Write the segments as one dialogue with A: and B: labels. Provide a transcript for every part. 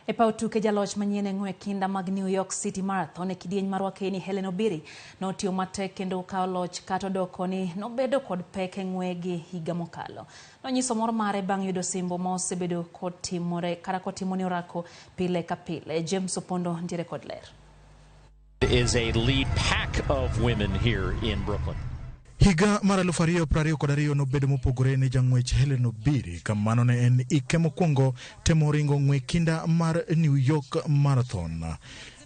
A: E paw tuke jaloch manyien e ng'we kinda mag New York City Marathon e kidieny mar wakeni Hellen Obiri notiyo matek kendo kawo loch kata odoko ni nobedo kod pek e ng'wegi higa mokalo. Nonyiso mor mare bang' yudo simbo ma osebedo kotimore kata kotimone orako pile ka pile. James Opondo ntiere kod ler.
B: Is a lead pack of women here in Brooklyn.
C: Higa mara 2022 nobedo mopogore ne jang'wech Hellen Obiri kamano ne en ike mokwongo temo ringo ng'we kinda mar New York Marathon.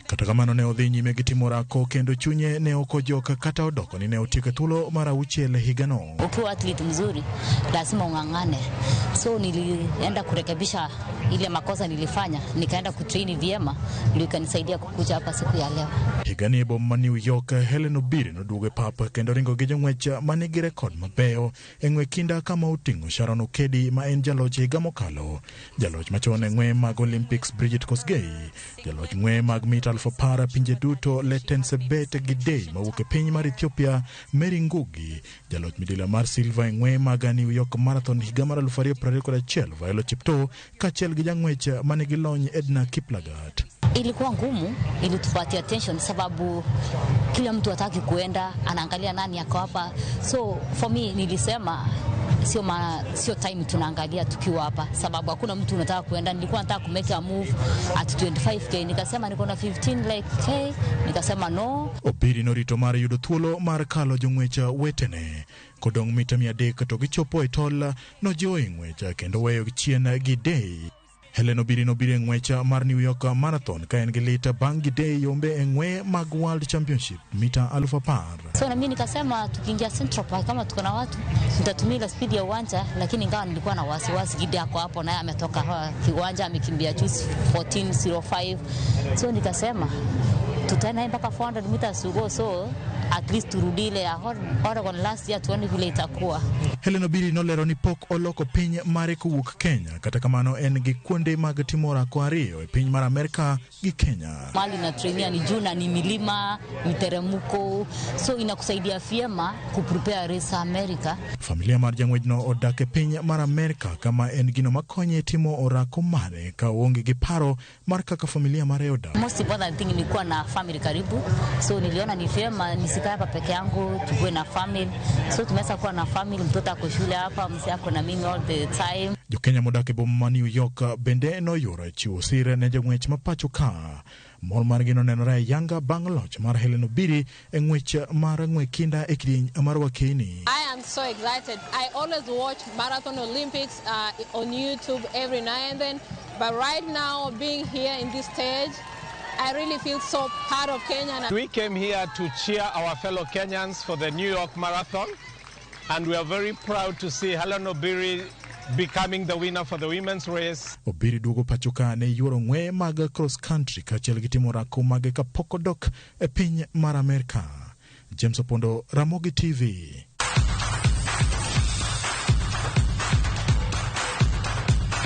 C: Kata kamano ne odhi nyime gi timo orako kendo chunye ne okojok kata odoko ni ne otieko thuolo mar 6 higa no.
D: Ukiwa athlete mzuri lazima ung'ang'ane. So nilienda kurekebisha ile makosa nilifanya, nikaenda kutrain vyema ndio ikanisaidia kukuja hapa siku ya leo.
C: Higa ni boma New York, Hellen Obiri noduogo papa kendo ringo gi jong'wech manigi rekod mabeyo e ng'we kinda kama oting'o Sharon Okedi ma en jaloch higa mokalo, jaloch machon e ng'we mag Olympics Bridget Kosgei, jaloch ng'we mag mita alfa para pinje duto Letensebet Gidei mawuok e piny mar Ethiopia Mary Ngugi, jaloch midila mar silva e ng'we mag New York Marathon higa mar 2021 Violet Chepto kaachiel gi jang'wech manigi lony Edna Kiplagat.
D: Ilikuwa ngumu, ilitupatia attention sababu kila mtu hataki kuenda, anaangalia nani yako hapa. So for me nilisema sio time tunaangalia tukiwa hapa sababu hakuna mtu unataka kuenda. Nilikuwa nataka ku make a move at 25k, nikasema niko na 15 like k, nikasema no. Obiri norito mar yudo thuolo mar kalo jong'wech wetene kodong' mita 300 to gichopo e tol no jiwo ng'wech kendo weyo chien Gidei. Hellen Obiri nobiro ng'wech mar New York Marathon ka en gi lit bang' Gidei yombe e ng'we mag World Championship mita 1000. So na mimi nikasema tukiingia Central Park kama tuko na watu tutatumia speed ya uwanja, lakini ingawa nilikuwa na wasiwasi Gidei yako hapo naye ametoka kiwanja amekimbia 14:05. So nikasema tutaenda mpaka 400 meters to go, so at least turudile ya Oregon last year tuone vile itakuwa.
C: Hellen Obiri nolero ni pok oloko piny mare kowuok Kenya, kata kamano en gi kuonde mag timo orako ariyo e piny mar Amerka gi Kenya.
D: Mali na trainia ni juu na ni milima, miteremuko, so inakusaidia vyema kuprepare race Amerika.
C: Familia mar jang'wech no odak e piny mar Amerka kama en gino makonye timo orako mare ka onge gi paro mar kaka familia mare odak.
D: Most important thing ni kuwa na family karibu, so niliona ni vyema nisikae hapa peke yangu, tukue na family. So tumeweza kuwa na family, mtoto ako shule hapa, mzee ako na mimi all the time.
C: Jo Kenya modak e boma New York bende noyoro chiwo sire ne jang'wech mapacho ka. Mor margi nonenore yanga bang' loch mar Hellen Obiri e ng'wech mar ng'we kinda e kidieny mar wakeni.
E: I am so excited. I always watch Marathon Olympics on YouTube every now and then, but right now being here in this stage, I really feel so part of Kenya.
F: We came here to cheer our fellow Kenyans for the New York Marathon, and we are very proud to see Hellen Obiri becoming the winner for the women's race.
C: Obiri duogo pachoka ne yuoro ng'we mag cross country kaachiel gi timo orako mag kapok odok e piny mar Amerka. James Opondo, Ramogi TV.